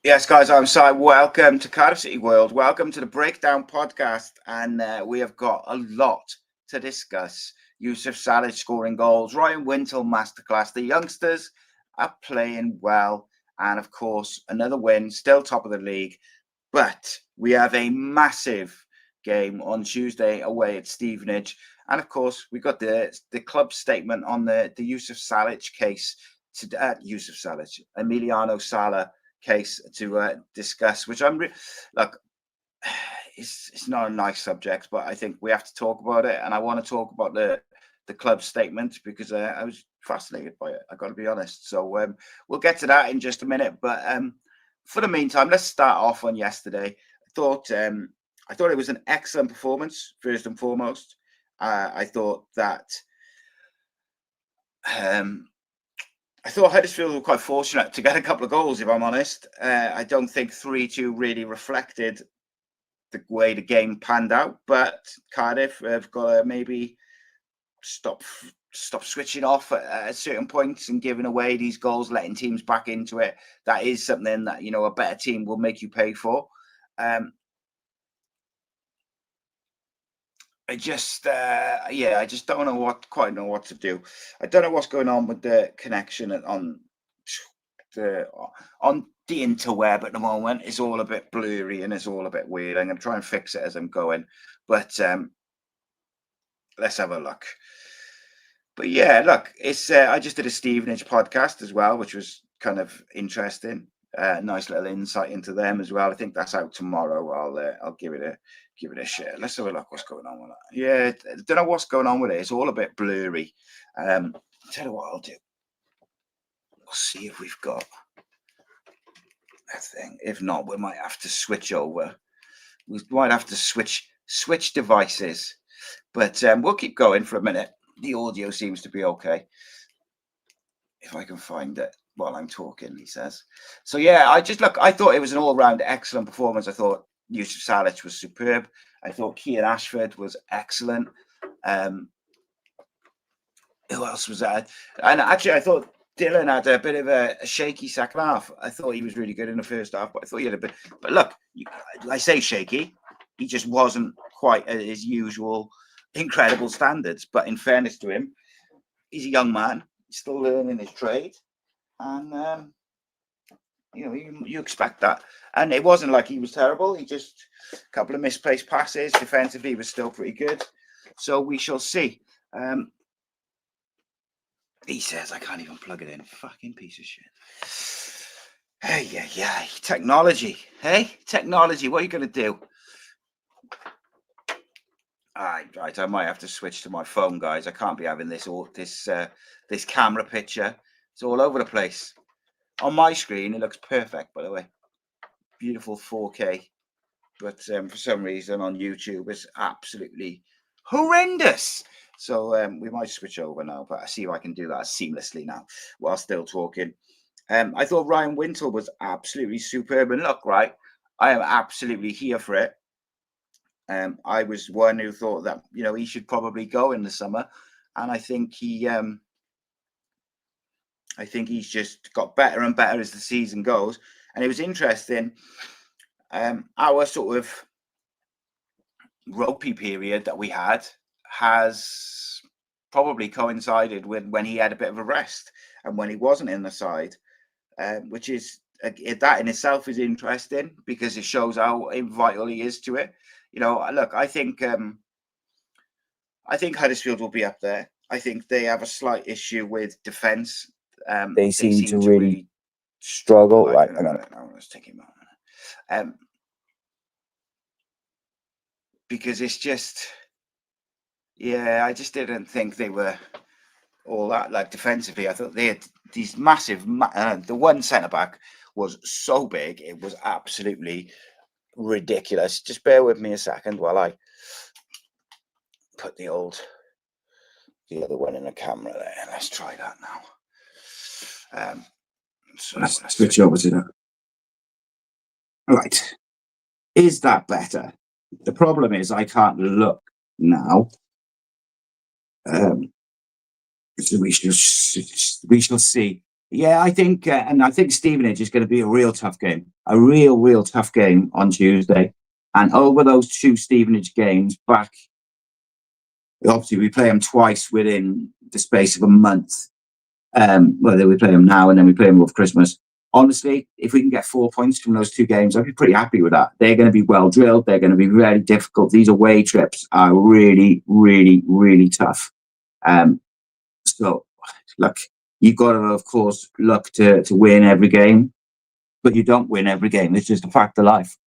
Yes, guys, I'm Si. Welcome to Cardiff City World. Welcome to the Breakdown Podcast. And we have got a lot to discuss. Yusuf Salech scoring goals, Ryan Wintle masterclass. The youngsters are playing well. And of course, another win, still top of the league. But we have a massive game on Tuesday away at Stevenage. And of course, we got the club statement on the Yusuf Salech case. Yusuf Salech, Emiliano Sala case to discuss, which look, it's not a nice subject, but I think we have to talk about it, and I want to talk about the club statement because I was fascinated by it. I got to be honest. So we'll get to that in just a minute, but for the meantime, let's start off on yesterday. I thought it was an excellent performance. First and foremost, I thought that. I thought Huddersfield were quite fortunate to get a couple of goals, if I'm honest. I don't think 3-2 really reflected the way the game panned out, but Cardiff have got to maybe stop switching off at certain points and giving away these goals, letting teams back into it. That is something that, a better team will make you pay for. I just don't quite know what to do. I don't know what's going on with the connection on the interweb at the moment. It's all a bit blurry and it's all a bit weird. I'm going to try and fix it as I'm going, but let's have a look. But yeah, look, it's I just did a Stevenage podcast as well, which was kind of interesting. Nice little insight into them as well. I think that's out tomorrow. I'll give it a share. Let's have a look what's going on with that. Yeah, I don't know what's going on with it. It's all a bit blurry. I'll tell you what I'll do. We'll see if we've got a thing. If not, we might have to switch over. We might have to switch devices. But we'll keep going for a minute. The audio seems to be okay. If I can find it while I'm talking, he says. So yeah, I thought it was an all-round excellent performance. I thought Yusuf Salech was superb. I thought Kean Ashford was excellent. Who else was that? And actually, I thought Dylan had a bit of a shaky second half. I thought he was really good in the first half, but I thought he had a bit. But look, I say shaky. He just wasn't quite at his usual incredible standards. But in fairness to him, he's a young man. He's still learning his trade. And you expect that, and it wasn't like he was terrible. He just a couple of misplaced passes. Defensively, he was still pretty good. So we shall see. He says I can't even plug it in. Fucking piece of shit. Hey, technology. Hey, technology. What are you gonna do? Right. I might have to switch to my phone, guys. I can't be having this camera picture. It's all over the place. On my screen, it looks perfect, by the way. Beautiful 4K. But for some reason on YouTube, it's absolutely horrendous. So we might switch over now, but I see if I can do that seamlessly now while still talking. I thought Ryan Wintle was absolutely superb. And look, right, I am absolutely here for it. I was one who thought that, he should probably go in the summer. And I think he's just got better and better as the season goes. And it was interesting. Our sort of ropey period that we had has probably coincided with when he had a bit of a rest and when he wasn't in the side, which is that in itself is interesting because it shows how vital he is to it. Look, I think Huddersfield will be up there. I think they have a slight issue with defence. They seem to really struggle. Right, hang on. Let's take him on. Because it's just, I just didn't think they were all that like defensively. I thought they had these massive. The one centre back was so big, it was absolutely ridiculous. Just bear with me a second while I put the other one in the camera there. Let's try that now. So let's switch over to that. Right. Is that better? The problem is I can't look now. So we shall see. Yeah, I think, and I think Stevenage is going to be a real tough game, a real tough game on Tuesday. And over those two Stevenage games back, obviously we play them twice within the space of a month. Well, we play them now and then we play them over Christmas. Honestly, if we can get 4 points from those two games, I'd be pretty happy with that. They're going to be well drilled. They're going to be very difficult. These away trips are really tough. So, look, you've got to, of course, look to win every game, but you don't win every game. It's just a fact of life.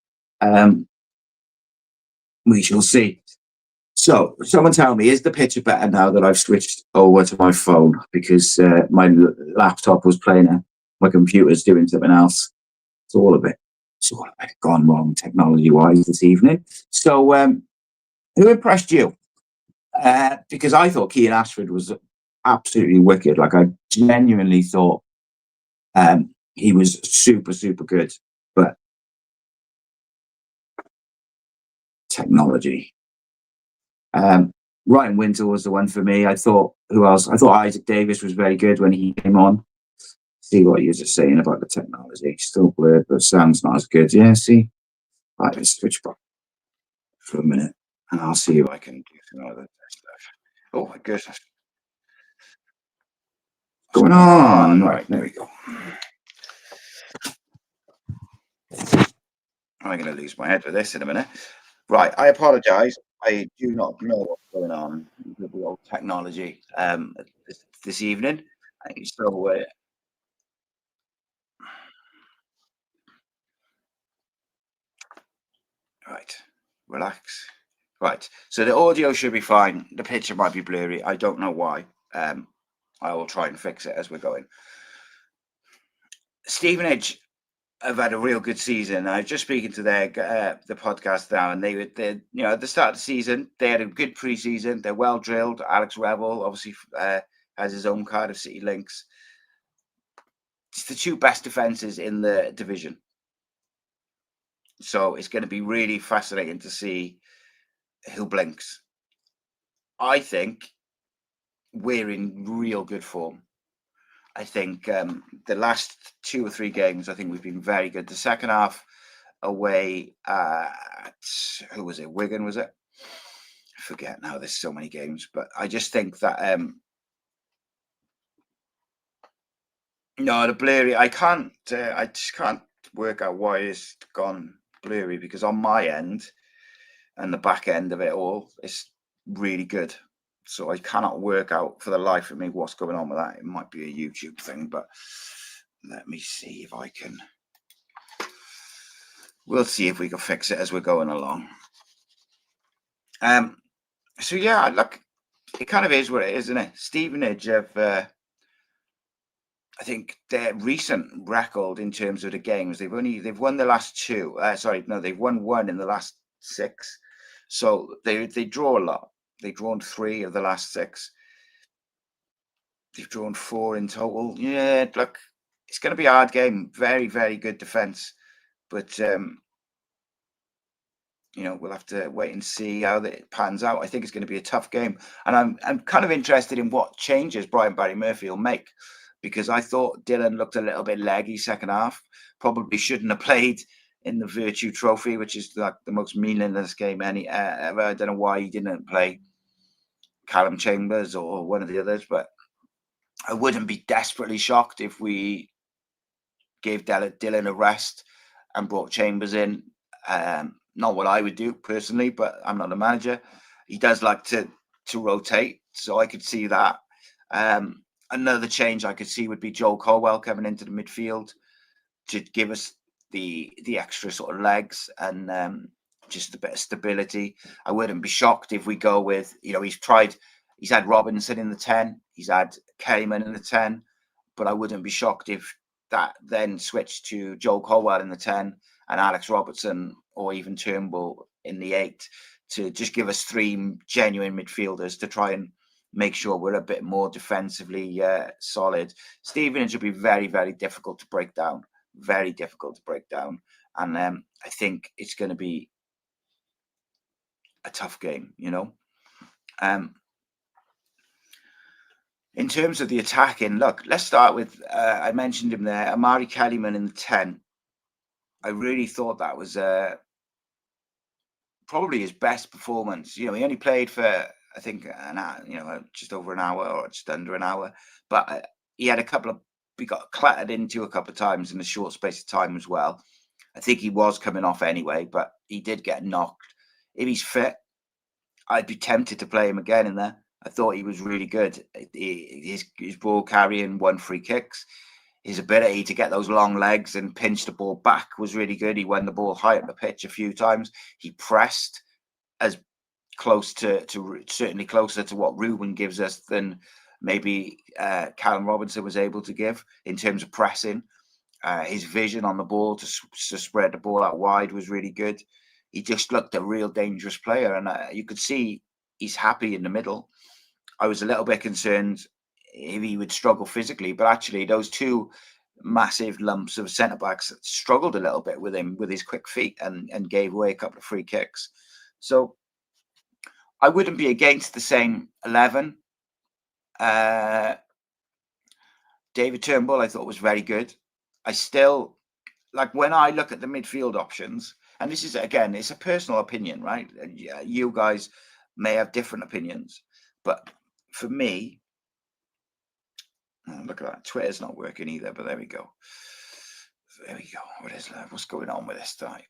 We shall see. So, someone tell me, is the picture better now that I've switched over to my phone? Because my laptop was playing, my computer's doing something else. It's all a bit gone wrong technology-wise this evening. So, who impressed you? Because I thought Keane Ashford was absolutely wicked. Like, I genuinely thought he was super good. But technology. Ryan Winter was the one for me. I thought, who else? I thought Isaac Davis was very good when he came on. See what you're just saying about the technology. Still blurred, but sounds not as good. Yeah, see? Right, let's switch back for a minute and I'll see if I can do some other stuff. Oh my goodness. What's going on? Right, there we go. I'm going to lose my head with this in a minute. Right, I apologise. I do not know what's going on with the old technology this evening. So, right, relax. Right, so the audio should be fine. The picture might be blurry. I don't know why. I will try and fix it as we're going. Stevenage have had a real good season. I was just speaking to their the podcast now, and they at the start of the season they had a good pre-season. They're well drilled. Alex Revel obviously has his own Cardiff City links. It's the two best defenses in the division, so it's going to be really fascinating to see who blinks. I think we're in real good form. I think the last 2 or 3 games, I think we've been very good. The second half away at, who was it? Wigan, was it? I forget now. There's so many games, but I just think that no, the blurry. I just can't work out why it's gone blurry, because on my end and the back end of it all, it's really good. So I cannot work out for the life of me what's going on with that. It might be a YouTube thing, but let me see if I can. We'll see if we can fix it as we're going along. So yeah, look, it kind of is what it is, isn't it? Stevenage have, I think their recent record in terms of the games, they've won the last 2. They've won 1 in the last 6. So they draw a lot. They've drawn 3 of the last 6. They've drawn 4 in total. Yeah, look, it's going to be a hard game. Very good defense, but we'll have to wait and see how it pans out. I think it's going to be a tough game, and I'm kind of interested in what changes Brian Barry Murphy will make, because I thought Dylan looked a little bit leggy second half. Probably shouldn't have played in the Virtue Trophy, which is like the most meaningless game ever. I don't know why he didn't play Callum Chambers or one of the others, but I wouldn't be desperately shocked if we gave Dylan a rest and brought Chambers in. Not what I would do personally, but I'm not a manager. He does like to rotate, so I could see that. Another change I could see would be Joel Colwell coming into the midfield to give us the extra sort of legs and just a bit of stability. I wouldn't be shocked if we go with, he's had Robinson in the 10, he's had Cayman in the 10, but I wouldn't be shocked if that then switched to Joel Colwell in the 10 and Alex Robertson or even Turnbull in the 8 to just give us 3 genuine midfielders to try and make sure we're a bit more defensively solid. Stevenage will be very difficult to break down. Very difficult to break down. And I think it's going to be a tough game, In terms of the attacking, look, let's start with, I mentioned him there, Amari Kellyman in the 10. I really thought that was probably his best performance. He only played for, I think, an hour, just over an hour or just under an hour. But he had he got clattered into a couple of times in a short space of time as well. I think he was coming off anyway, but he did get knocked. If he's fit, I'd be tempted to play him again in there. I thought he was really good. His ball carrying, won free kicks. His ability to get those long legs and pinch the ball back was really good. He won the ball high up the pitch a few times. He pressed as close to certainly closer to what Ruben gives us than maybe Callum Robinson was able to give in terms of pressing. His vision on the ball to spread the ball out wide was really good. He just looked a real dangerous player, and you could see he's happy in the middle. I was a little bit concerned if he would struggle physically, but actually those two massive lumps of centre backs struggled a little bit with him with his quick feet and gave away a couple of free kicks. So I wouldn't be against the same 11. David Turnbull, I thought was very good. I still like when I look at the midfield options, and this is again, it's a personal opinion, right? You guys may have different opinions, but for me, look at that. Twitter's not working either, but there we go. There we go. What is that? What's going on with this guy?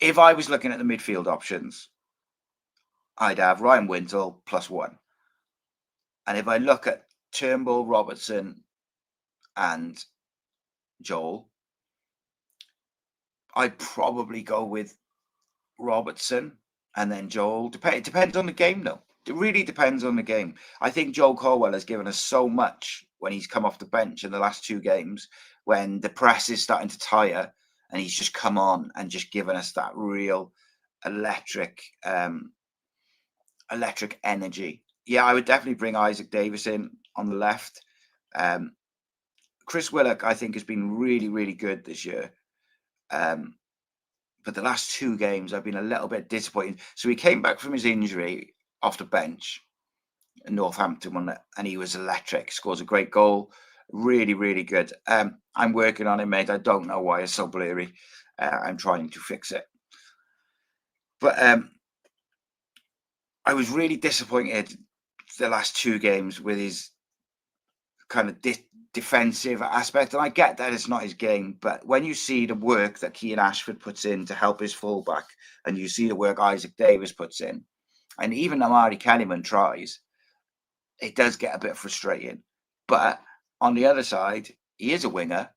If I was looking at the midfield options, I'd have Ryan Wintle +1. And if I look at Turnbull, Robertson, and Joel, I'd probably go with Robertson and then Joel. It depends on the game, though. It really depends on the game. I think Joel Colwell has given us so much when he's come off the bench in the last 2 games, when the press is starting to tire, and he's just come on and just given us that real electric energy. Yeah, I would definitely bring Isaac Davis in on the left. Chris Willock, I think, has been really, really good this year. But the last 2 games, I've been a little bit disappointed. So he came back from his injury off the bench in Northampton, and he was electric. Scores a great goal. Really, really good. I'm working on it, mate. I don't know why it's so blurry. I'm trying to fix it. But I was really disappointed the last 2 games with his kind of defensive aspect. And I get that it's not his game, but when you see the work that Keane Ashford puts in to help his fullback, and you see the work Isaac Davis puts in, and even Amari Kellyman tries, it does get a bit frustrating. But on the other side, he is a winger,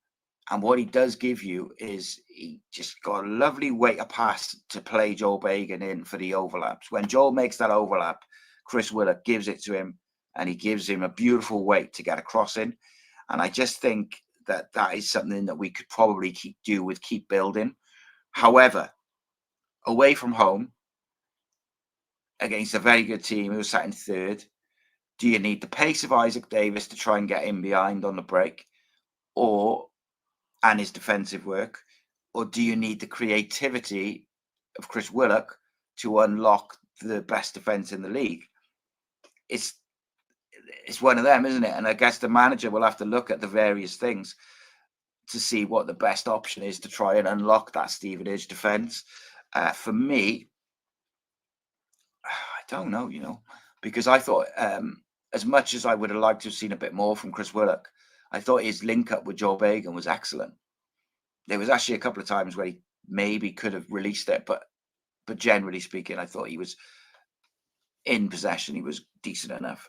and what he does give you is he just got a lovely way to pass to play Joel Bagan in for the overlaps. When Joel makes that overlap, Chris Willock gives it to him, and he gives him a beautiful weight to get across in. And I just think that is something that we could probably keep building. However, away from home against a very good team who was sat in 3rd, do you need the pace of Isaac Davis to try and get in behind on the break, and his defensive work, or do you need the creativity of Chris Willock to unlock the best defense in the league? It's one of them, isn't it? And I guess the manager will have to look at the various things to see what the best option is to try and unlock that Stevenage defense. For me, I don't know, because I thought, as much as I would have liked to have seen a bit more from Chris Willock, I thought his link up with Joel Bagan was excellent. There was actually a couple of times where he maybe could have released it, but generally speaking, I thought he was in possession. He was decent enough.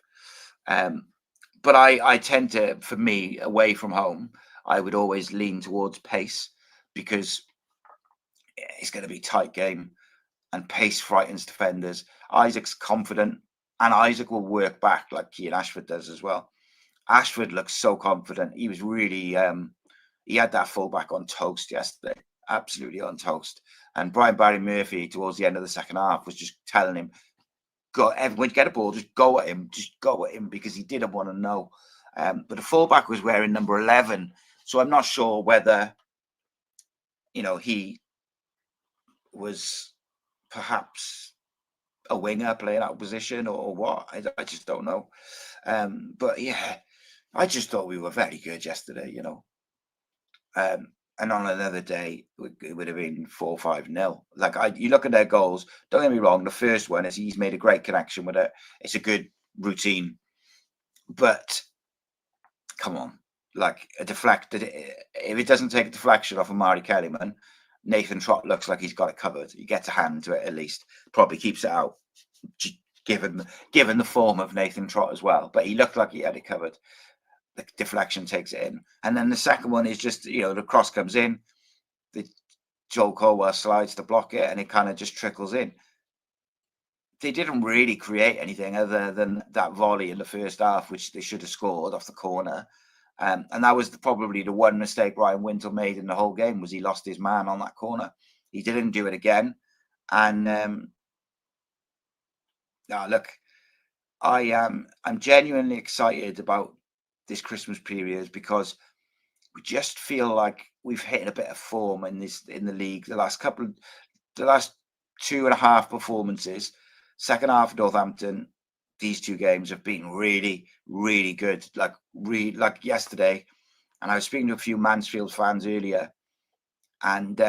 But I tend to, for me, away from home, I would always lean towards pace, because it's going to be a tight game, and pace frightens defenders. Isaac's confident, and Isaac will work back like Keane Ashford does as well. Ashford looks so confident. He was really, he had that fullback on toast yesterday, absolutely on toast. And Brian Barry Murphy, towards the end of the second half, was just telling him, when you get a ball, just go at him, because he didn't want to know. But the fullback was wearing number 11, so I'm not sure whether, he was perhaps a winger playing out of position or what. I just don't know. But yeah, I just thought we were very good yesterday, you know. And on another day, it would have been 4-5-0. Like you look at their goals. Don't get me wrong. The first one is he's made a great connection with it. It's a good routine, but come on, like a deflected. If it doesn't take a deflection off of Mari Kellyman, Nathan Trott looks like he's got it covered. He gets a hand to it at least. Probably keeps it out, given the form of Nathan Trott as well. But he looked like he had it covered. The deflection takes it in, and then the second one is just, you know, the cross comes in, the Joel Colwell slides to block it, and it kind of just trickles in. They didn't really create anything other than that volley in the first half, which they should have scored off the corner. And that was probably the one mistake Ryan Wintle made in the whole game, was he lost his man on that corner. He didn't do it again. And look, I'm genuinely excited about this Christmas period, because we just feel like we've hit a bit of form in the league. The last 2.5 performances, second half of Northampton, these two games have been really, really good. Like yesterday, and I was speaking to a few Mansfield fans earlier, and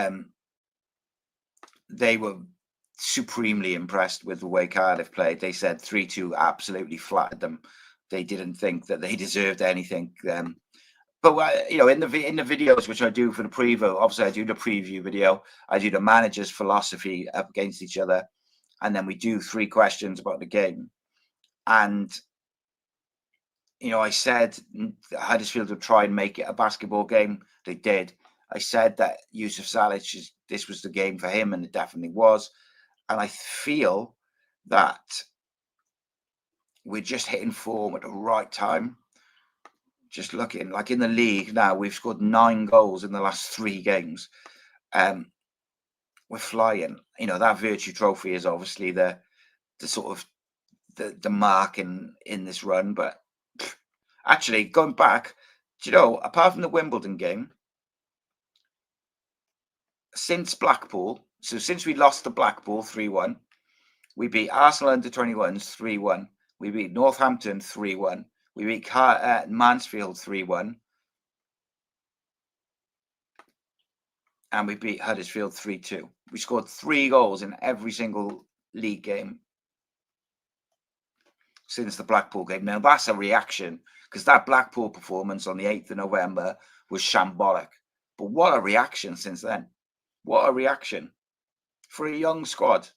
they were supremely impressed with the way Cardiff played. They said 3-2 absolutely flattered them. They didn't think that they deserved anything. But you know, in the videos which I do for the preview, obviously I do the preview video. I do the manager's philosophy up against each other, and then we do 3 questions about the game. And you know, I said Huddersfield would try and make it a basketball game. They did. I said that Yusuf Salech, this was the game for him, and it definitely was. And I feel that we're just hitting form at the right time. Just looking, like in the league now, we've scored 9 goals in the last 3 games. We're flying. You know, that Virtue Trophy is obviously the sort of the mark in this run. But actually, going back, do you know, apart from the Wimbledon game, since Blackpool, so since we lost to Blackpool 3-1, we beat Arsenal under-21s 3-1. We beat Northampton 3-1. We beat Mansfield 3-1. And we beat Huddersfield 3-2. We scored 3 goals in every single league game since the Blackpool game. Now, that's a reaction, because that Blackpool performance on the 8th of November was shambolic. But what a reaction since then. What a reaction. For a young squad.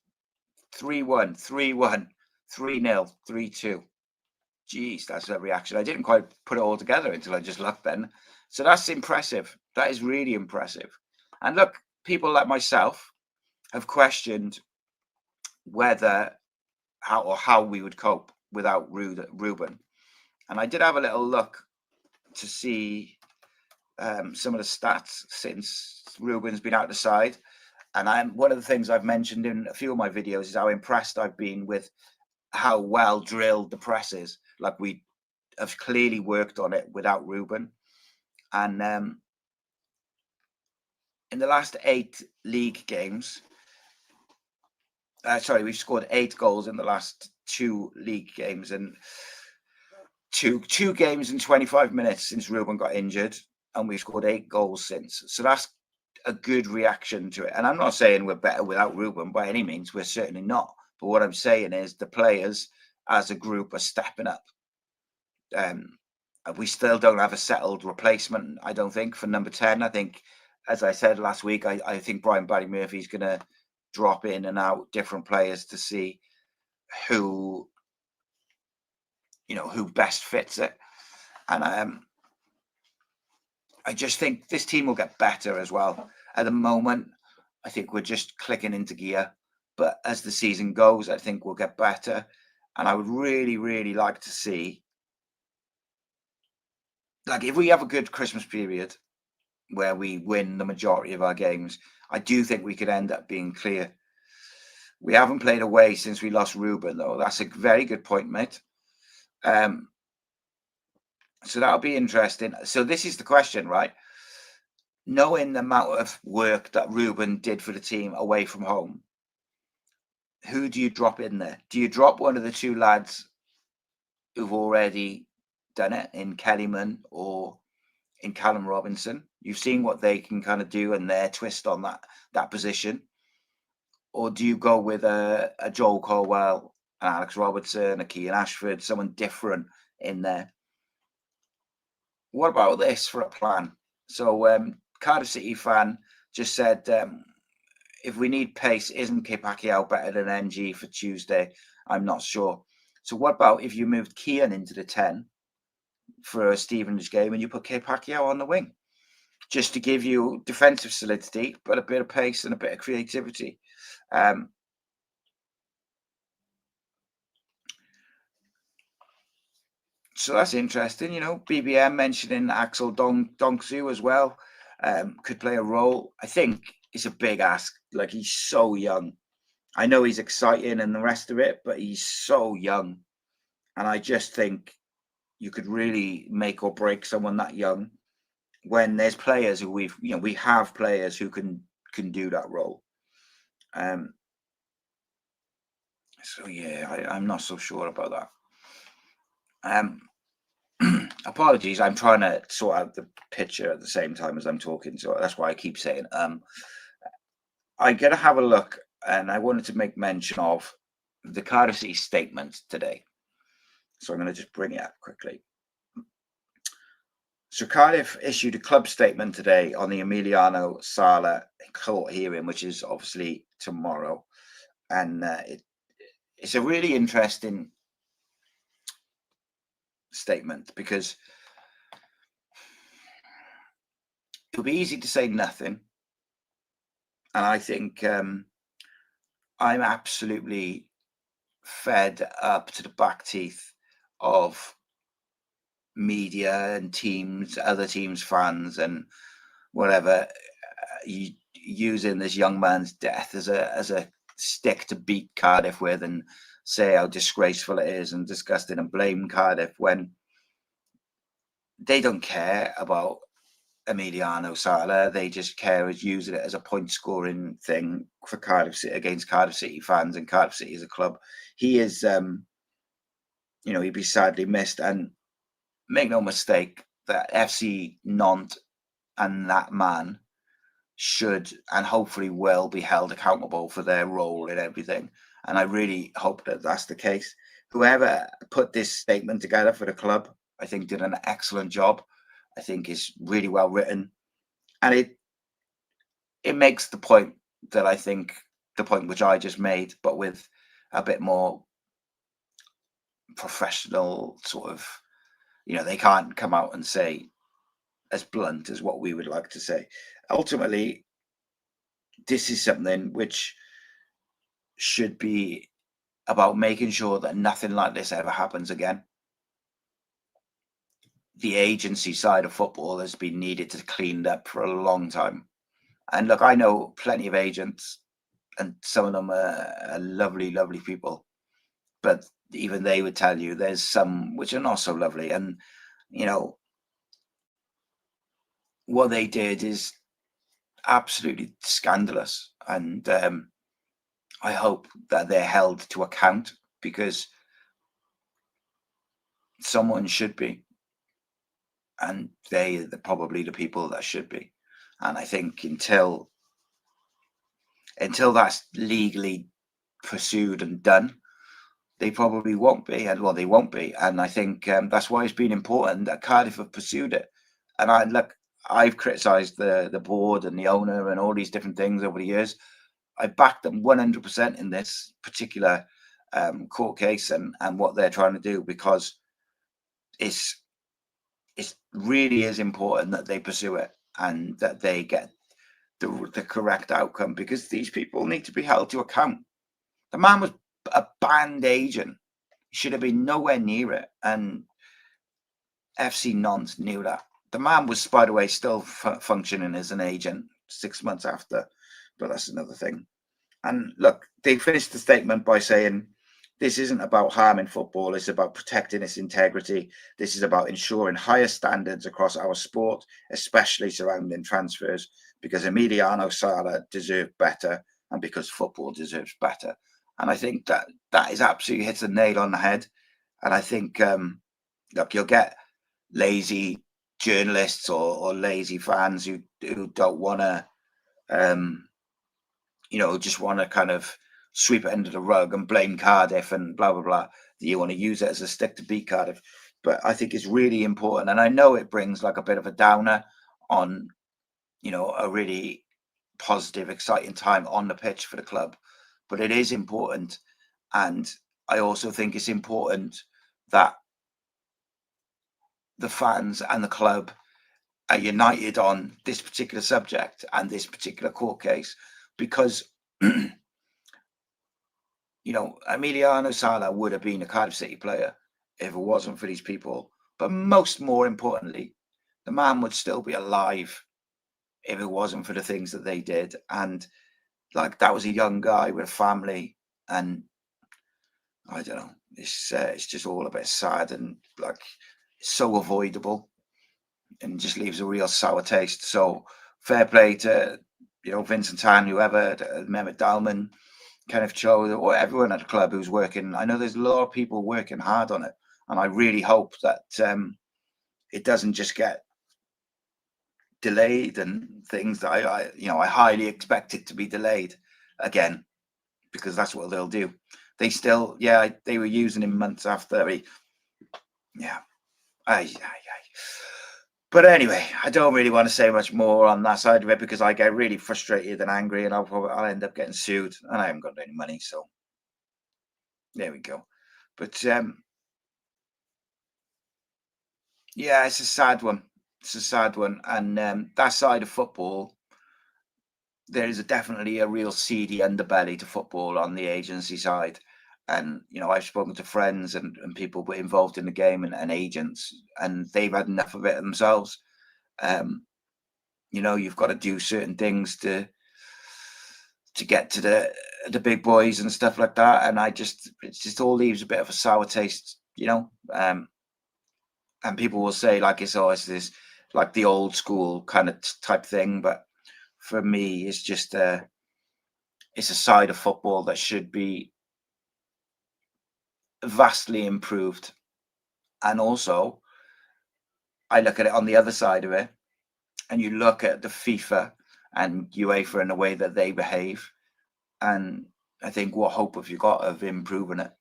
3-1, 3-1, 3-0, 3-2. Jeez, that's a reaction. I didn't quite put it all together until I just looked then. So that's impressive. That is really impressive. And look, people like myself have questioned how we would cope without Ruben. And I did have a little look to see some of the stats since Ruben's been out the side. And one of the things I've mentioned in a few of my videos is how impressed I've been with how well drilled the press is. Like, we have clearly worked on it without Ruben. And in the last 8 league games, we've scored 8 goals in the last 2 league games, and two games in 25 minutes since Ruben got injured, and we've scored 8 goals since. So that's a good reaction to it. And I'm not saying we're better without Ruben by any means. We're certainly not. But what I'm saying is the players as a group are stepping up. We still don't have a settled replacement, I don't think, for number 10. I think, as I said last week, I think Brian Barry Murphy's going to drop in and out different players to see who best fits it. And I just think this team will get better as well. At the moment, I think we're just clicking into gear. But as the season goes, I think we'll get better. And I would really, really like to see, like, if we have a good Christmas period where we win the majority of our games, I do think we could end up being clear. We haven't played away since we lost Ruben, though. That's a very good point, mate. So that'll be interesting. So this is the question, right? Knowing the amount of work that Ruben did for the team away from home, who do you drop in there? Do you drop one of the two lads who've already done it in Kellyman or in Callum Robinson? You've seen what they can kind of do and their twist on that position. Or do you go with a Joel Colwell, an Alex Robertson, a Kean Ashford, someone different in there? What about this for a plan? So Cardiff City fan just said, if we need pace, isn't Pacquiao better than NG for Tuesday? I'm not sure. So what about if you moved Kean into the 10 for a Stevenage game and you put Pacquiao on the wing? Just to give you defensive solidity, but a bit of pace and a bit of creativity. So that's interesting. BBM mentioning Axel Donksu as well could play a role. I think it's a big ask. Like, he's so young. I know he's exciting and the rest of it, but he's so young. And I just think you could really make or break someone that young when there's players who we have players who can do that role. So yeah, I'm not so sure about that. Apologies, I'm trying to sort out the picture at the same time as I'm talking, so that's why I keep saying I'm gonna have a look, and I wanted to make mention of the Cardiff City statement today. So I'm going to just bring it up quickly. So Cardiff issued a club statement today on the Emiliano Sala court hearing, which is obviously tomorrow. And it's a really interesting statement because it'll be easy to say nothing. And I think I'm absolutely fed up to the back teeth of media and teams, other teams' fans, and whatever, using this young man's death as a stick to beat Cardiff with and say how disgraceful it is and disgusting and blame Cardiff when they don't care about Emiliano Sala. They just care as using it as a point scoring thing for Cardiff City against Cardiff City fans, and Cardiff City as a club. He is, he'd be sadly missed. And make no mistake that FC Nantes and that man should and hopefully will be held accountable for their role in everything. And I really hope that that's the case. Whoever put this statement together for the club, I think did an excellent job. I think it's really well written. And it makes the point that I think, the point which I just made, but with a bit more professional sort of, they can't come out and say as blunt as what we would like to say. Ultimately, this is something which should be about making sure that nothing like this ever happens again. The agency side of football has been needed to clean up for a long time. And look, I know plenty of agents, and some of them are lovely, lovely people. But even they would tell you there's some which are not so lovely. And, what they did is absolutely scandalous. And I hope that they're held to account, because someone should be. And they're probably the people that should be. And I think until that's legally pursued and done, they probably won't be. And well, they won't be. And I think that's why it's been important that Cardiff have pursued it. And I've criticised the board and the owner and all these different things over the years. I back them 100% in this particular court case and what they're trying to do, because it really is important that they pursue it and that they get the correct outcome, because these people need to be held to account. The man was a banned agent. He should have been nowhere near it. And FC Nantes knew that. The man was, by the way, still functioning as an agent 6 months after, but that's another thing. And look, they finished the statement by saying, this isn't about harming football, it's about protecting its integrity. This is about ensuring higher standards across our sport, especially surrounding transfers, because Emiliano Sala deserved better and because football deserves better. And I think that is absolutely hits the nail on the head. And I think, look, you'll get lazy journalists or lazy fans who don't want to, just want to kind of sweep it under the rug and blame Cardiff and blah, blah, blah. You want to use it as a stick to beat Cardiff. But I think it's really important. And I know it brings like a bit of a downer on, a really positive, exciting time on the pitch for the club. But it is important. And I also think it's important that the fans and the club are united on this particular subject and this particular court case, because Emiliano Sala would have been a Cardiff City player if it wasn't for these people. But more importantly, the man would still be alive if it wasn't for the things that they did. And like, that was a young guy with a family, and I don't know, it's just all a bit sad and like so avoidable, and just leaves a real sour taste. So fair play to Vincent Tan, whoever, Mehmet Dalman, Kenneth Cho, or everyone at the club who's working. I know there's a lot of people working hard on it, and I really hope that it doesn't just get delayed and things. That I highly expect it to be delayed again, because that's what they'll do. They still, they were using him months after he, But anyway, I don't really want to say much more on that side of it, because I get really frustrated and angry, and I'll end up getting sued, and I haven't got any money. So there we go. But it's a sad one. It's a sad one. And that side of football, there is definitely a real seedy underbelly to football on the agency side. And, I've spoken to friends and people involved in the game and agents, and they've had enough of it themselves. You've got to do certain things to get to the big boys and stuff like that. And it just all leaves a bit of a sour taste, and people will say like, it's always this, like the old school kind of type thing. But for me, it's just it's a side of football that should be vastly improved. And also, I look at it on the other side of it, and you look at the FIFA and UEFA and the way that they behave, and I think, what hope have you got of improving it?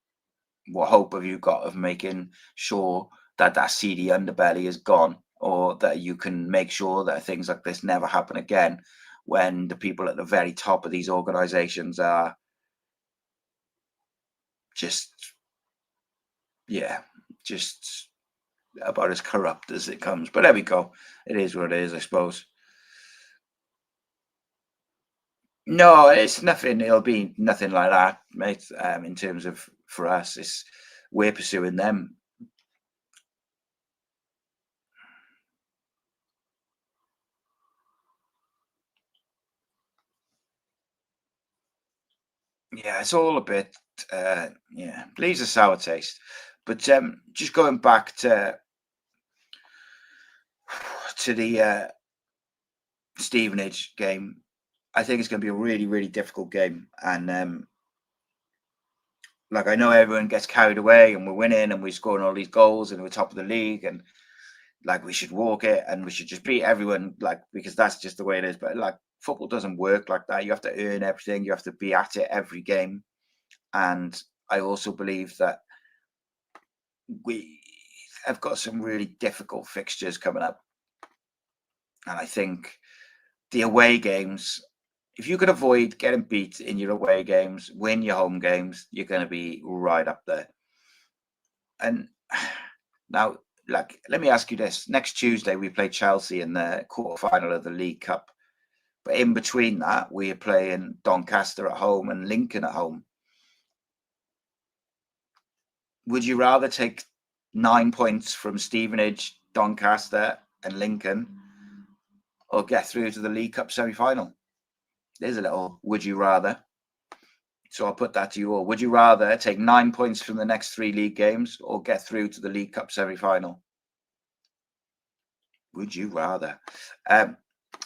What hope have you got of making sure that seedy underbelly is gone, or that you can make sure that things like this never happen again, when the people at the very top of these organizations are just about as corrupt as it comes. But there we go. It is what it is, I suppose. No, it's nothing. It'll be nothing like that, mate. In terms of, for us, we're pursuing them. Yeah, it's all a bit, leaves a sour taste. But just going back to the Stevenage game, I think it's going to be a really, really difficult game. And like, I know everyone gets carried away, and we're winning and we're scoring all these goals and we're top of the league, and like, we should walk it and we should just beat everyone, like, because that's just the way it is. But like, football doesn't work like that. You have to earn everything. You have to be at it every game. And I also believe that we have got some really difficult fixtures coming up. And I think the away games, if you could avoid getting beat in your away games, win your home games, you're going to be right up there. And now, like, let me ask you this. Next Tuesday, we play Chelsea in the quarterfinal of the League Cup. But in between that, we are playing Doncaster at home and Lincoln at home. Would you rather take 9 points from Stevenage, Doncaster and Lincoln, or get through to the League Cup semi-final? There's a little would you rather. So I'll put that to you all. Would you rather take 9 points from the next 3 league games, or get through to the League Cup semi-final? Would you rather?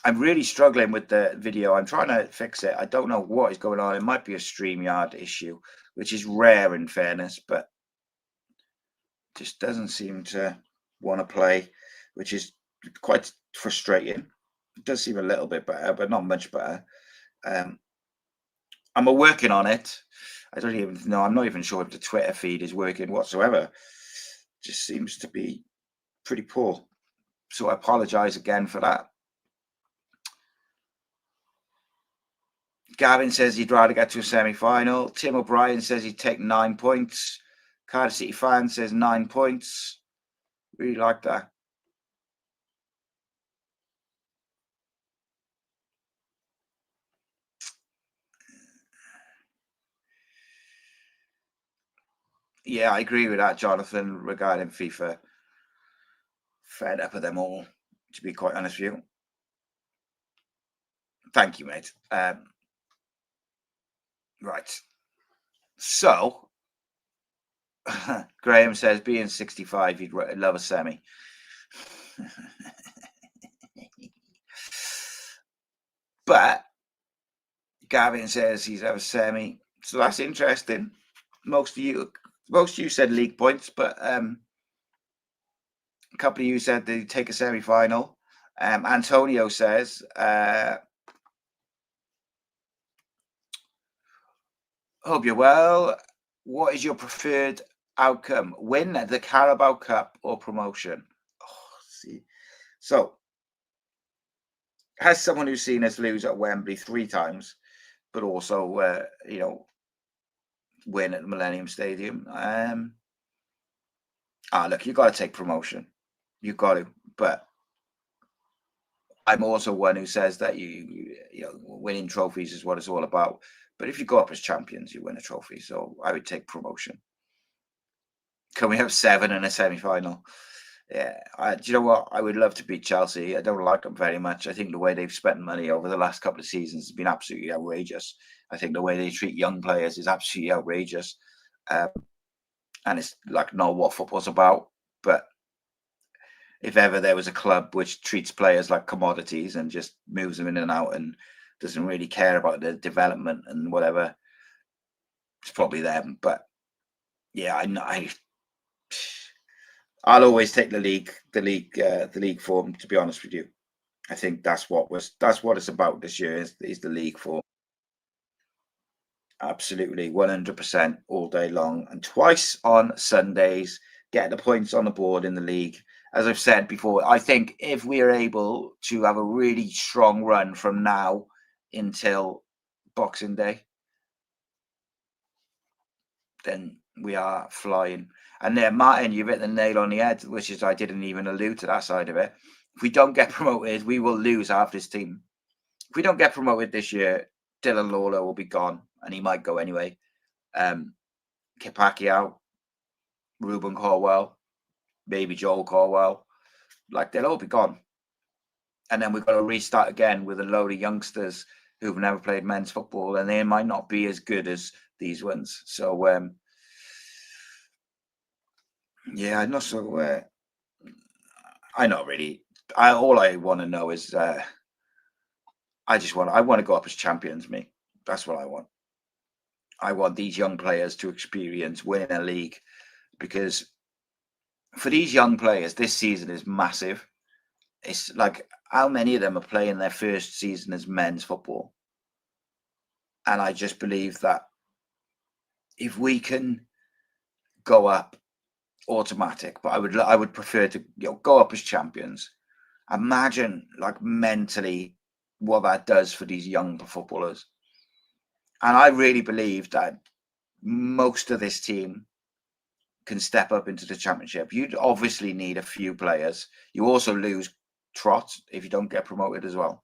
I'm really struggling with the video. I'm trying to fix it. I don't know what is going on. It might be a StreamYard issue, which is rare in fairness, but just doesn't seem to want to play, which is quite frustrating. It does seem a little bit better, but not much better. I'm working on it. I don't even know. I'm not even sure if the Twitter feed is working whatsoever. Just seems to be pretty poor. So I apologize again for that. Gavin says he'd rather get to a semi-final. Tim O'Brien says he'd take 9 points. Cardiff City fan says 9 points. Really like that. Yeah, I agree with that, Jonathan, regarding FIFA. Fed up with them all, to be quite honest with you. Thank you, mate. Right. So, Graham says, being 65, he'd love a semi. But Gavin says he's have a semi. So that's interesting. Most of you said league points, but a couple of you said they'd take a semi-final. Antonio says, hope you're well. What is your preferred outcome? Win the Carabao Cup or promotion? Oh, see. So, as someone who's seen us lose at Wembley 3 times, but also, win at the Millennium Stadium. Look, you got to take promotion. You got to. But I'm also one who says that you winning trophies is what it's all about. But if you go up as champions, you win a trophy. So I would take promotion. Can we have 7 in a semi-final? Yeah. Do you know what? I would love to beat Chelsea. I don't like them very much. I think the way they've spent money over the last couple of seasons has been absolutely outrageous. I think the way they treat young players is absolutely outrageous. And it's like not what football's about. But if ever there was a club which treats players like commodities and just moves them in and out and doesn't really care about their development and whatever, it's probably them. But yeah, I'll always take the league form, to be honest with you. I think that's what it's about this year is the league form. Absolutely, 100% all day long, and twice on Sundays, get the points on the board in the league. As I've said before, I think if we are able to have a really strong run from now until Boxing Day, then we are flying. And there, Martin, you've hit the nail on the head, which is I didn't even allude to that side of it. If we don't get promoted, we will lose half this team. If we don't get promoted this year, Dylan Lawler will be gone, and he might go anyway. Kipaki out, Ruben Corwell, maybe Joel Corwell, like they'll all be gone. And then we've got to restart again with a load of youngsters who've never played men's football, and they might not be as good as these ones. So, yeah, I'm not so. I'm not really. All I want to know is I want to go up as champions. Me, that's what I want. I want these young players to experience winning a league, because for these young players, this season is massive. It's like, how many of them are playing their first season as men's football? And I just believe that if we can go up automatic, but I would prefer to go up as champions. Imagine like mentally what that does for these young footballers. And I really believe that most of this team can step up into the championship. You'd obviously need a few players. You also lose Trot if you don't get promoted as well.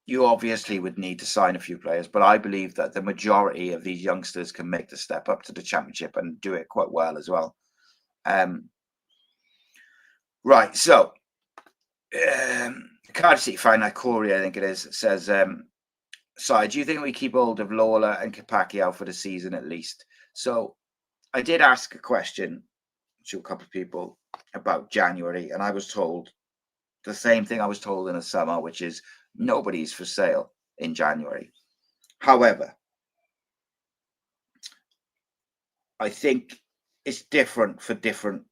You obviously would need to sign a few players, but I believe that the majority of these youngsters can make the step up to the championship and do it quite well as well. Right, so Cardiff City fan Corey, I think it is, says, "Si, do you think we keep hold of Lawler and Kipaki out for the season at least?" So I did ask a question to a couple of people about January, and I was told the same thing I was told in the summer, which is nobody's for sale in January. However, I think it's different for different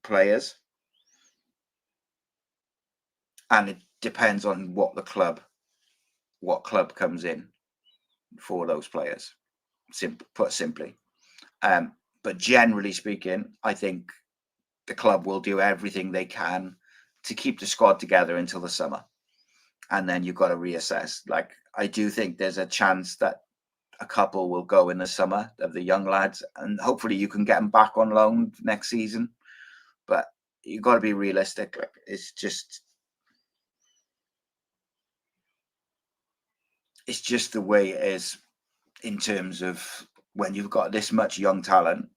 players, and it depends on what club comes in for those players. Put simply, but generally speaking, I think the club will do everything they can to keep the squad together until the summer, and then you've got to reassess. Like, I do think there's a chance that a couple will go in the summer of the young lads, and hopefully you can get them back on loan next season. But you've got to be realistic. Like, it's just the way it is in terms of when you've got this much young talent.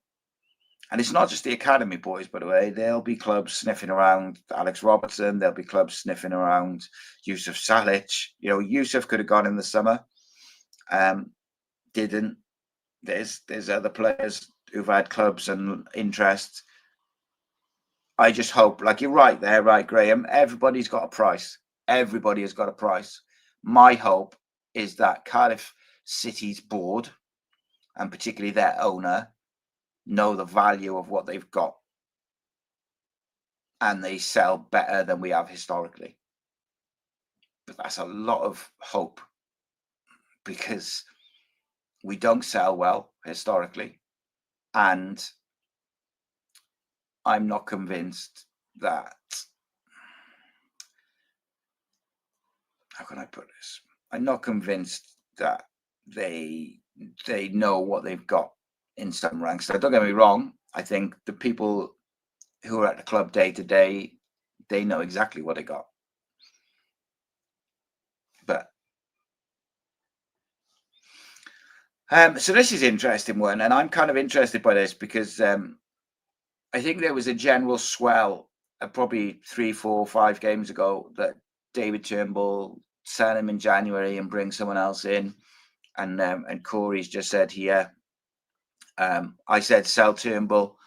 And it's not just the academy boys, by the way. There'll be clubs sniffing around Alex Robertson. There'll be clubs sniffing around Yusuf Salech. You know, Yusuf could have gone in the summer. Didn't. There's other players who've had clubs and interests. I just hope, like, you're right there, right, Graham? Everybody's got a price. Everybody has got a price. My hope is that Cardiff City's board, and particularly their owner, know the value of what they've got, and they sell better than we have historically. But that's a lot of hope, because we don't sell well historically, and I'm not convinced that, how can I put this? I'm not convinced that they know what they've got in some ranks. So don't get me wrong. I think the people who are at the club day to day, they know exactly what they got. But so this is an interesting one, and I'm kind of interested by this because I think there was a general swell probably 3, 4, 5 games ago that David Turnbull sell him in January and bring someone else in, and Corey's just said here. I said sell Turnbull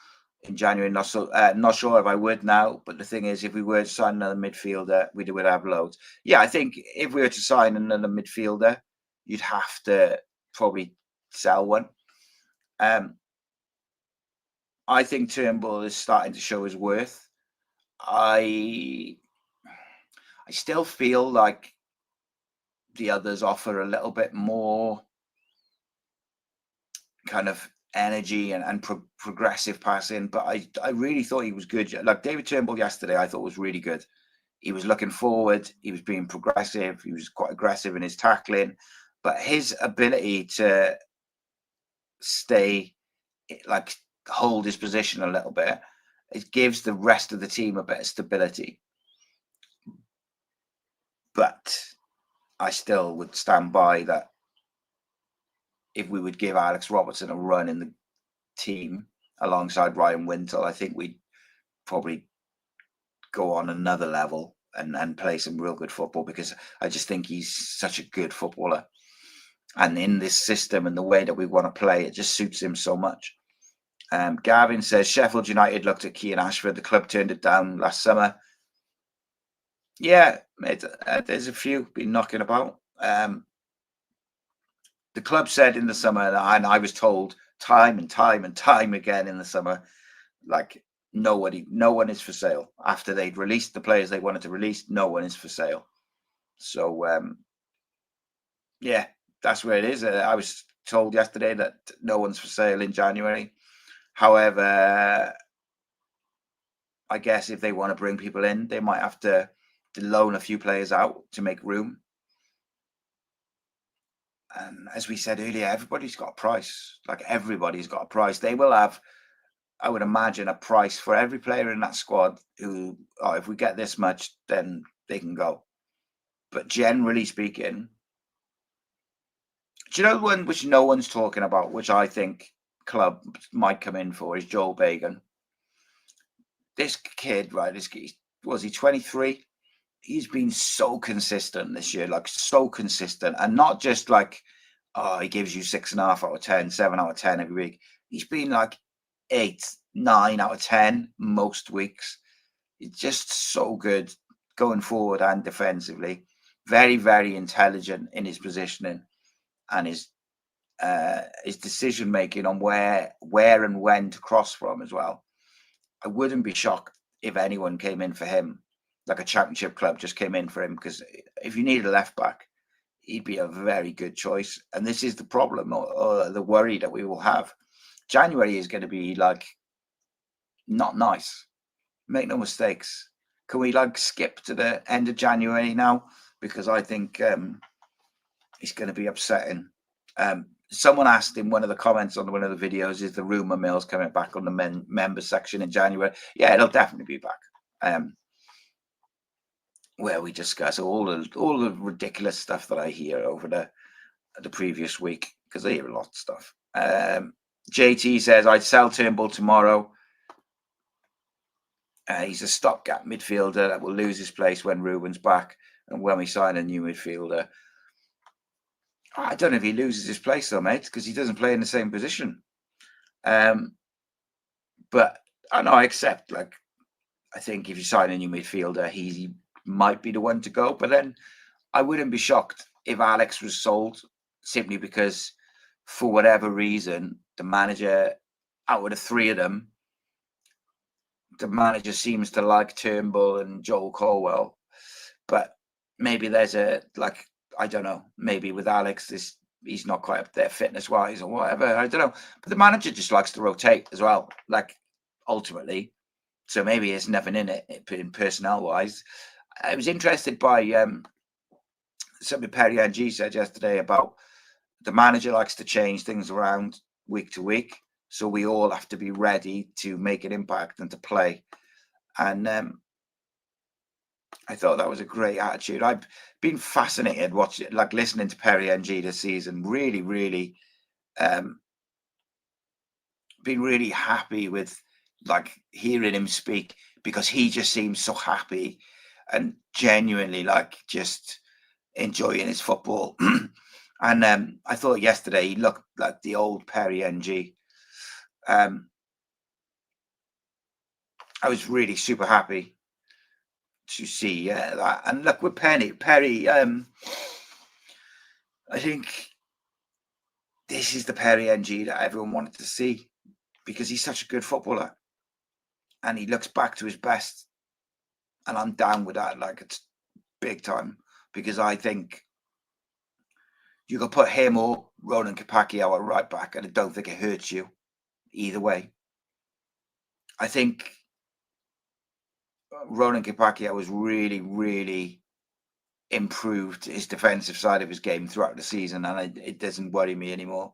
in January. Not sure if I would now, but the thing is, if we were to sign another midfielder, we would have loads. Yeah, I think if we were to sign another midfielder, you'd have to probably sell one. I think Turnbull is starting to show his worth. I still feel like the others offer a little bit more kind of energy and progressive passing, but I really thought he was good. Like David Turnbull yesterday, I thought was really good. He was looking forward. He was being progressive. He was quite aggressive in his tackling, but his ability to stay, like, hold his position a little bit, it gives the rest of the team a bit of stability. But I still would stand by that if we would give Alex Robertson a run in the team alongside Ryan Wintle, I think we'd probably go on another level and play some real good football, because I just think he's such a good footballer. And in this system and the way that we want to play, it just suits him so much. Gavin says Sheffield United looked at Keane Ashford. The club turned it down last summer. Yeah, there's a few been knocking about. The club said in the summer, and I was told time and time again in the summer, like, no one is for sale. After they'd released the players they wanted to release, no one is for sale. So yeah, that's where it is. I was told yesterday that no one's for sale in January. However, I guess if they want to bring people in, they might have to loan a few players out to make room. And as we said earlier, everybody's got a price. Like, everybody's got a price. They will have, I would imagine, a price for every player in that squad who, if we get this much, then they can go. But generally speaking, do you know one which no one's talking about, which I think club might come in for, is Joel Bagan. This kid, right, was he 23? He's been so consistent this year, like so consistent, and not just like, he gives you 6.5 out of 10, 7 out of 10 every week. He's been like 8, 9 out of 10 most weeks. He's just so good going forward and defensively. Very, very intelligent in his positioning and his decision making on where and when to cross from as well. I wouldn't be shocked if anyone came in for him, like a championship club just came in for him, because if you need a left back, he'd be a very good choice. And this is the problem or the worry that we will have. January is going to be like not nice. Make no mistakes. Can we like skip to the end of January now? Because I think it's going to be upsetting. Someone asked in one of the comments on one of the videos, is the rumour mill's coming back on the member section in January? Yeah, it'll definitely be back. Where we discuss all the ridiculous stuff that I hear over the previous week, because I hear a lot of stuff. JT says, I'd sell Turnbull tomorrow. He's a stopgap midfielder that will lose his place when Ruben's back and when we sign a new midfielder. I don't know if he loses his place though, mate, because he doesn't play in the same position. But I know I accept, like, I think if you sign a new midfielder, he might be the one to go. But then I wouldn't be shocked if Alex was sold simply because, for whatever reason, the manager, out of the three of them, the manager seems to like Turnbull and Joel Colwell. But maybe there's I don't know, maybe with Alex, he's not quite up there fitness-wise or whatever. I don't know. But the manager just likes to rotate as well, like, ultimately. So maybe there's nothing in it in personnel-wise. I was interested by something Perry Ng said yesterday about the manager likes to change things around week to week. So we all have to be ready to make an impact and to play. And I thought that was a great attitude. I've been fascinated watching, like, listening to Perry Ng this season. Really, really been really happy with, like, hearing him speak, because he just seems so happy and genuinely, like, just enjoying his football. And I thought yesterday he looked like the old Perry Ng. I was really super happy to see that. And look, with Perry, I think this is the Perry Ng that everyone wanted to see, because he's such a good footballer and he looks back to his best. And I'm down with that, like, it's big time, because I think you could put him or Ronan Kapakio at right back, and I don't think it hurts you either way. I think Ronan Kapakio has really, really improved his defensive side of his game throughout the season, and it doesn't worry me anymore.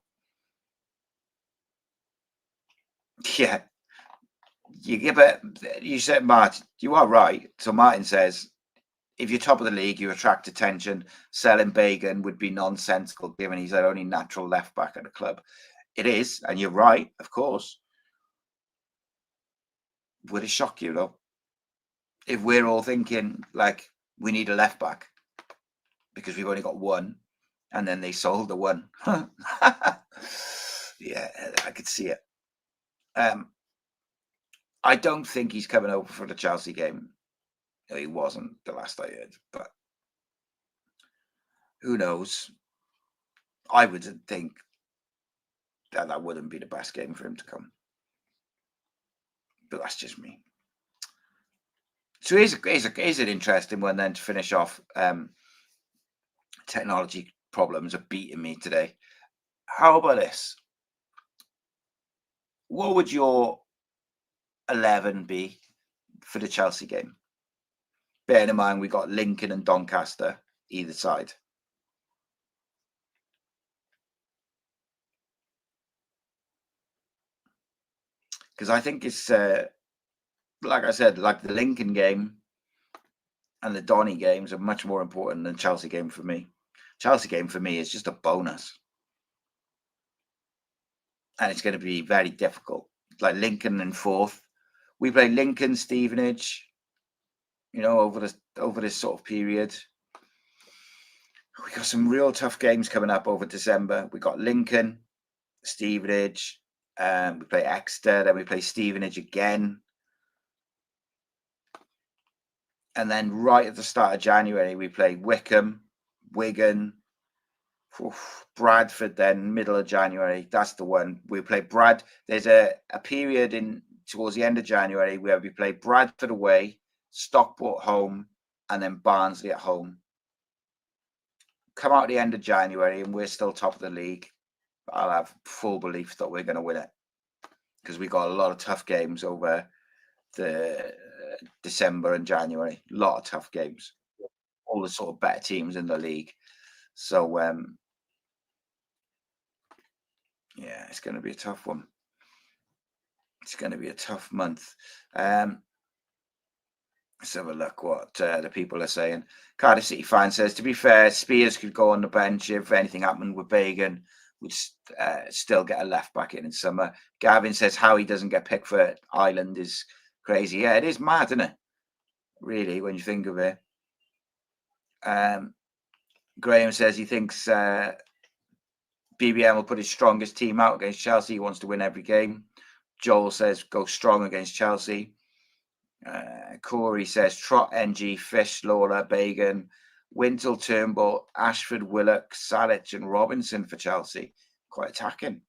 Yeah. But you said, Martin, you are right. So Martin says, if you're top of the league, you attract attention. Selling Bagan would be nonsensical, given he's our only natural left back at the club. It is, and you're right, of course. Would it shock you, though, if we're all thinking, like, we need a left back because we've only got one, and then they sold the one? Yeah, I could see it. I don't think he's coming over for the Chelsea game. He wasn't, the last I heard, but who knows? I would think that wouldn't be the best game for him to come, but that's just me. So here's an interesting one then to finish off. Technology problems are beating me today. How about this? What would your 11 be for the Chelsea game? Bearing in mind we got Lincoln and Doncaster either side. Because I think it's, like I said, like the Lincoln game and the Donny games are much more important than Chelsea game for me. Chelsea game for me is just a bonus. And it's going to be very difficult. Like Lincoln in fourth. We play Lincoln, Stevenage, over this sort of period. We got some real tough games coming up over December. We got Lincoln, Stevenage, we play Exeter, then we play Stevenage again. And then right at the start of January, we play Wycombe, Wigan, Bradford. Then middle of January, that's the one we play. There's a period towards the end of January where we play Bradford away, Stockport home, and then Barnsley at home. Come out at the end of January and we're still top of the league, I'll have full belief that we're going to win it, because we got a lot of tough games over the December and January. A lot of tough games, all the sort of better teams in the league. So yeah, it's going to be a tough one. It's going to be a tough month. Let's have a look what the people are saying. Cardiff City fan says, to be fair, Spears could go on the bench if anything happened with Bagan. Would still get a left back in summer. Gavin says how he doesn't get picked for Ireland is crazy. Yeah, it is mad, isn't it? Really, when you think of it. Graham says he thinks BBM will put his strongest team out against Chelsea. He wants to win every game. Joel says go strong against Chelsea. Corey says Trot, NG, Fish, Lawler, Bagan, Wintle, Turnbull, Ashford, Willock, Salech, and Robinson for Chelsea. Quite attacking.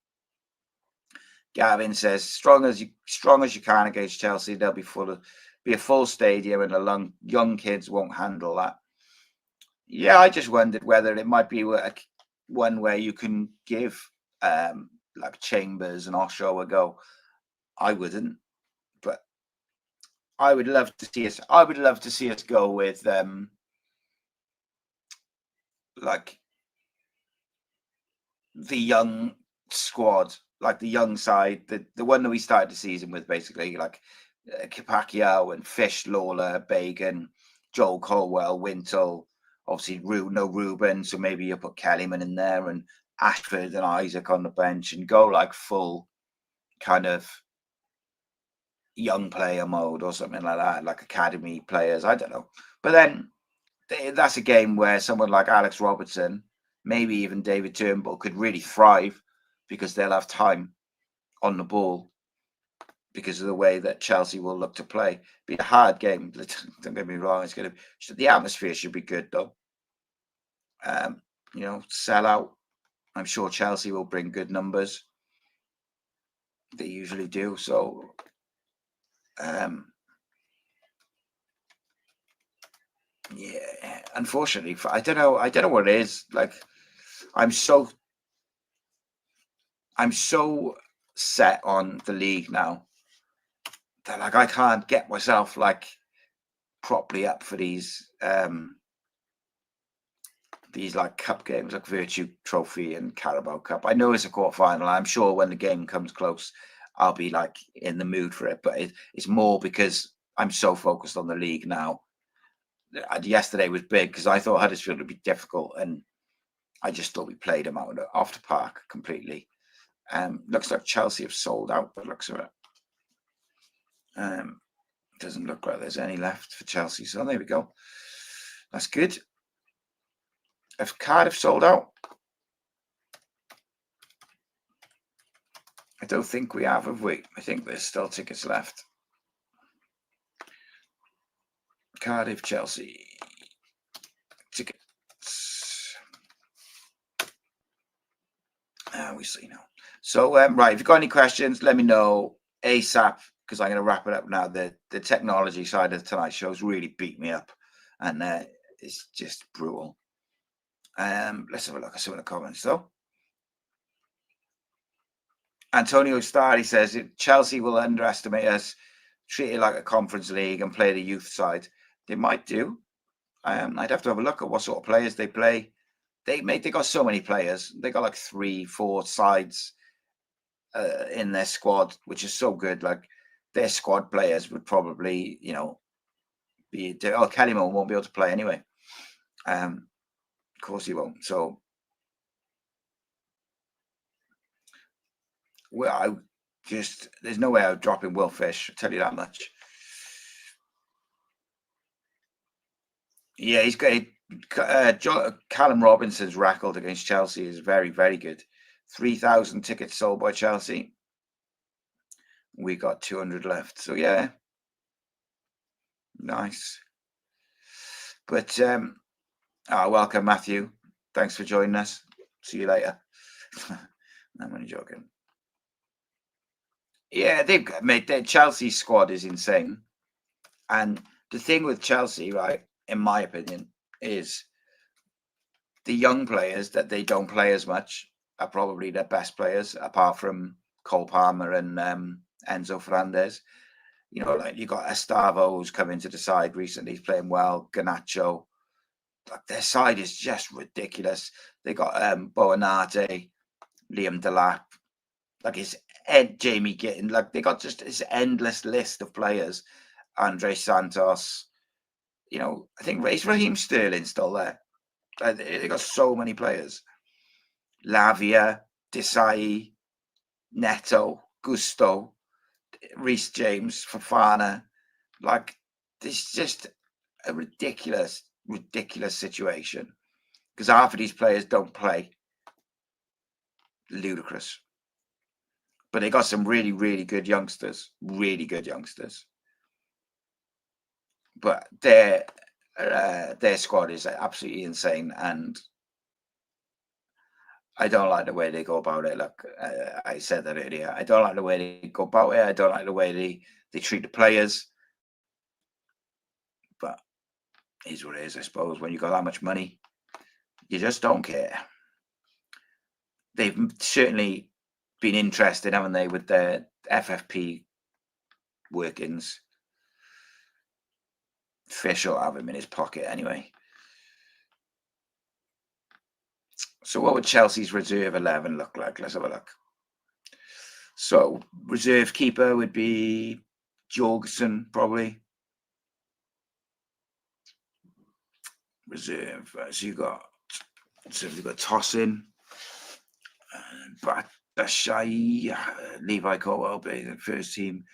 Gavin says strong as you can against Chelsea. They'll be a full stadium, and the young kids won't handle that. Yeah, I just wondered whether it might be one where you can give like Chambers and Osho a go. I wouldn't, but I would love to see us. I would love to see us go with like the young squad, like the young side, the one that we started the season with, basically, like Capaccio and Fish, Lawler, Bagan, Joel Colwell, Wintle, obviously no Ruben, so maybe you put Kellyman in there, and Ashford and Isaac on the bench, and go like full kind of young player mode or something like that, like academy players. I don't know. But then that's a game where someone like Alex Robertson, maybe even David Turnbull, could really thrive, because they'll have time on the ball because of the way that Chelsea will look to play. Be a hard game. Don't get me wrong. It's going to. The atmosphere should be good though. Sell out. I'm sure Chelsea will bring good numbers. They usually do. So, yeah. Unfortunately, I don't know what it is. Like, I'm so set on the league now that like I can't get myself like properly up for these like cup games, like Virtue Trophy and Carabao Cup. I know it's a quarterfinal. I'm sure when the game comes close, I'll be like in the mood for it. But it's more because I'm so focused on the league now. Yesterday was big because I thought Huddersfield would be difficult, and I just thought we played them out off the park completely. Looks like Chelsea have sold out, but looks of it. Doesn't look like there's any left for Chelsea. So there we go. That's good. Have Cardiff sold out? I don't think we have we? I think there's still tickets left. Cardiff, Chelsea. Tickets. We see now. So, right, if you've got any questions, let me know ASAP, because I'm going to wrap it up now. The technology side of tonight's show's really beat me up, and it's just brutal. Let's have a look at some of the comments, though. Antonio Starry says Chelsea will underestimate us, treat it like a Conference League, and play the youth side. They might do. I'd have to have a look at what sort of players they play. They got so many players. They got like 3-4 sides in their squad, which is so good. Like, their squad players would probably, be. Kellyman won't be able to play anyway. Of course he won't. So, well, there's no way I would drop in Will Fish. I'll tell you that much. Yeah, he's great. Callum Robinson's record against Chelsea is very, very good. 3,000 tickets sold by Chelsea. We got 200 left. So, yeah. Nice. But welcome, Matthew. Thanks for joining us. See you later. I'm only joking. Yeah, they've made their Chelsea squad is insane. And the thing with Chelsea, right, in my opinion, is the young players that they don't play as much are probably their best players, apart from Cole Palmer and Enzo Fernandez. You know, like you got Estavo, who's come into the side recently, he's playing well. Garnacho, like their side is just ridiculous. They got Boanate, Liam Delap, like his Jamie Gittin, like they got just this endless list of players. Andre Santos, you know, I think Raheem Sterling still there. They got so many players. Lavia, Desai, Neto, Gusto, Reece James, Fofana. Like, this is just a ridiculous situation. Because half of these players don't play. Ludicrous. But they got some really, really good youngsters. Really good youngsters. But their squad is absolutely insane, and I don't like the way they go about it. Like I said that earlier, I don't like the way they go about it. I don't like the way they treat the players. But it is what it is, I suppose. When you got that much money, you just don't care. They've certainly been interested, haven't they, with their FFP workings. Fish will have him in his pocket anyway. So what would Chelsea's reserve 11 look like? Let's have a look. So reserve keeper would be Jorgensen, probably. Reserve. So you've got Tosin, Batashai, Levi Colwell playing the first team.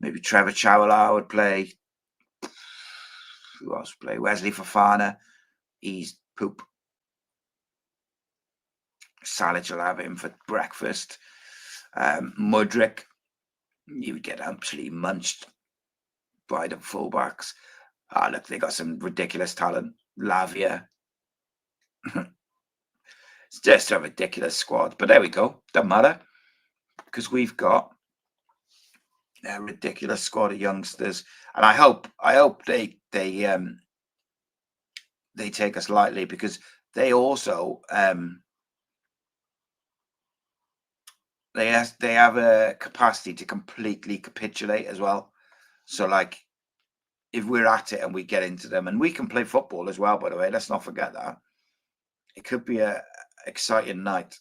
Maybe Trevor Chawala would play. Who else would play? Wesley Fofana. He's poop. Salech will have him for breakfast. Mudryk, you would get absolutely munched by the fullbacks. Look, they got some ridiculous talent. Lavia. It's just a ridiculous squad. But there we go. Doesn't matter. Because we've got a ridiculous squad of youngsters. And I hope they take us lightly, because they also they have a capacity to completely capitulate as well. So like, if we're at it and we get into them, and we can play football as well, by the way, let's not forget that. It could be a exciting night.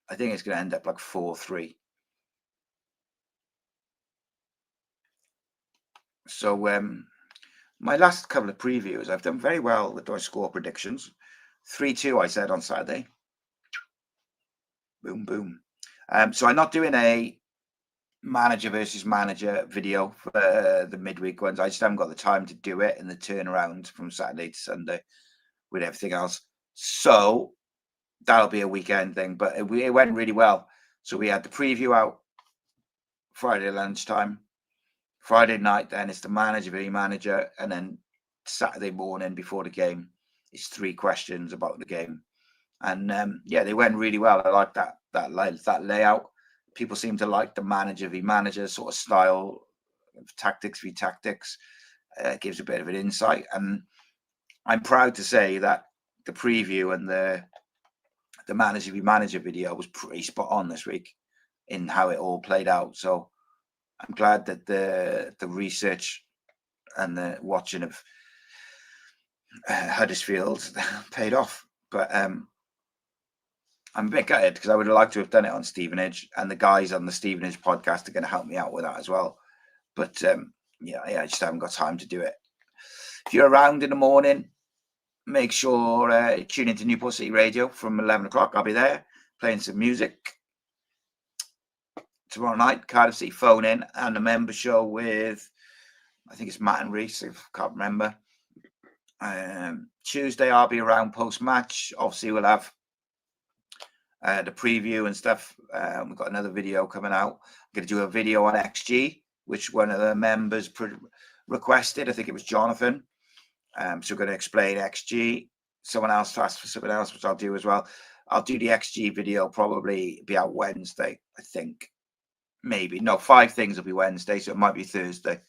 I think it's going to end up like 4-3. So my last couple of previews, I've done very well with those score predictions. 3-2, I said on Saturday. Boom, boom. So I'm not doing a manager versus manager video for the midweek ones. I just haven't got the time to do it in the turnaround from Saturday to Sunday with everything else. So that'll be a weekend thing, but it went really well. So we had the preview out Friday lunchtime. Friday night, then it's the manager v manager, and then Saturday morning before the game, it's 3 questions about the game. And yeah, they went really well. I like that layout. People seem to like the manager v manager sort of style, tactics v tactics. It gives a bit of an insight, and I'm proud to say that the preview and the manager v manager video was pretty spot on this week in how it all played out. So I'm glad that the research and the watching of Huddersfield paid off. But I'm a bit gutted, because I would have liked to have done it on Stevenage, and the guys on the Stevenage podcast are going to help me out with that as well. But yeah, I just haven't got time to do it. If you're around in the morning, make sure tune into Newport City Radio from 11 o'clock. I'll be there playing some music. Tomorrow night, Cardiff City phone in, and a member show with, I think it's Matt and Reese, I can't remember. Tuesday, I'll be around post-match. Obviously, we'll have the preview and stuff. We've got another video coming out. I'm going to do a video on XG, which one of the members requested. I think it was Jonathan. So we're going to explain XG. Someone else asked for something else, which I'll do as well. I'll do the XG video, probably be out Wednesday, I think. Maybe. No, 5 things will be Wednesday, so it might be Thursday.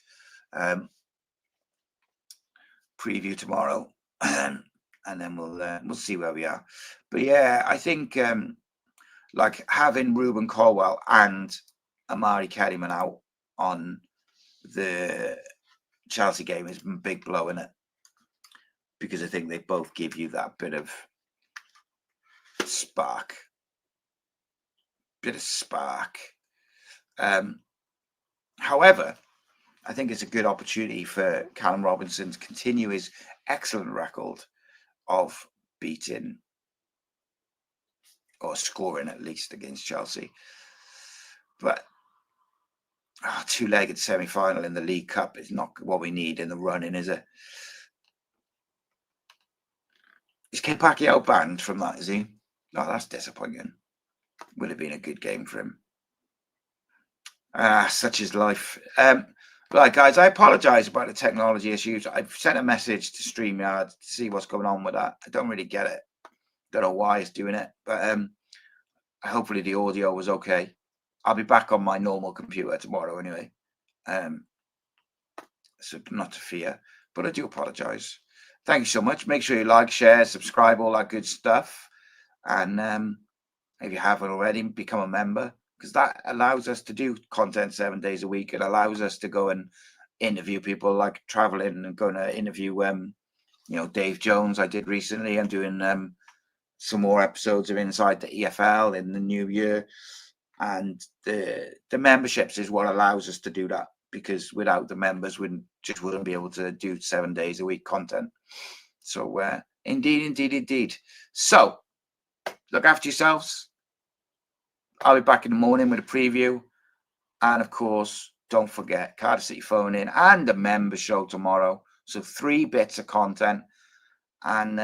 Preview tomorrow. And then we'll see where we are. But yeah, I think like having Ruben Colwell and Amari Kerryman out on the Chelsea game is a big blow, isn't it? Because I think they both give you that bit of spark. However, I think it's a good opportunity for Callum Robinson to continue his excellent record of beating or scoring at least against Chelsea. But a 2-legged semi-final in the League Cup is not what we need in the run-in, is it? Is Pacquiao banned from that, is he? No, that's disappointing. Would have been a good game for him. Such is life. Right, guys, I apologise about the technology issues. I've sent a message to StreamYard to see what's going on with that. I don't really get it. Don't know why it's doing it, but hopefully the audio was okay. I'll be back on my normal computer tomorrow anyway. So not to fear, but I do apologise. Thank you so much. Make sure you like, share, subscribe, all that good stuff. And if you haven't already, become a member, because that allows us to do content 7 days a week. It allows us to go and interview people, like traveling and going to interview, Dave Jones. I did recently. I'm doing some more episodes of Inside the EFL in the new year. And the memberships is what allows us to do that, because without the members, we just wouldn't be able to do 7 days a week content. So indeed. So look after yourselves. I'll be back in the morning with a preview. And of course, don't forget Cardiff City Phone In and a member show tomorrow. So 3 bits of content. And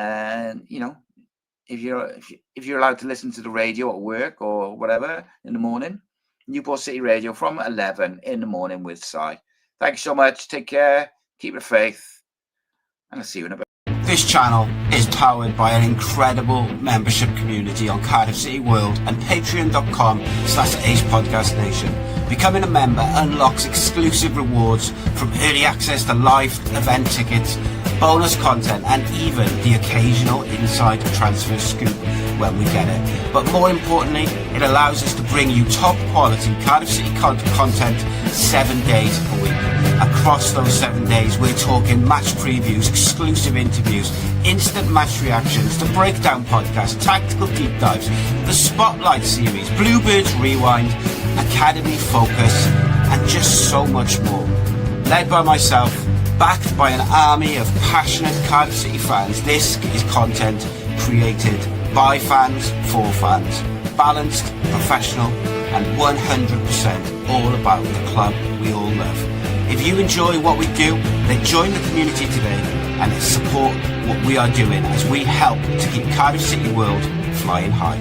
if you're allowed to listen to the radio at work or whatever in the morning, Newport City Radio from 11 in the morning with Si. Thank you so much. Take care. Keep the faith. And I'll see you in a bit. This channel is powered by an incredible membership community on Cardiff City World and patreon.com/AcePodcastNation. Becoming a member unlocks exclusive rewards from early access to live event tickets, bonus content, and even the occasional inside transfer scoop when we get it. But more importantly, it allows us to bring you top quality Cardiff City content 7 days a week. Across those 7 days, we're talking match previews, exclusive interviews, instant match reactions, the breakdown podcast, tactical deep dives, the Spotlight series, Bluebirds Rewind, Academy Focus, and just so much more. Led by myself, backed by an army of passionate Cardiff City fans, this is content created by fans, for fans, balanced, professional, and 100% all about the club we all love. If you enjoy what we do, then join the community today and support what we are doing as we help to keep Cardiff City World flying high.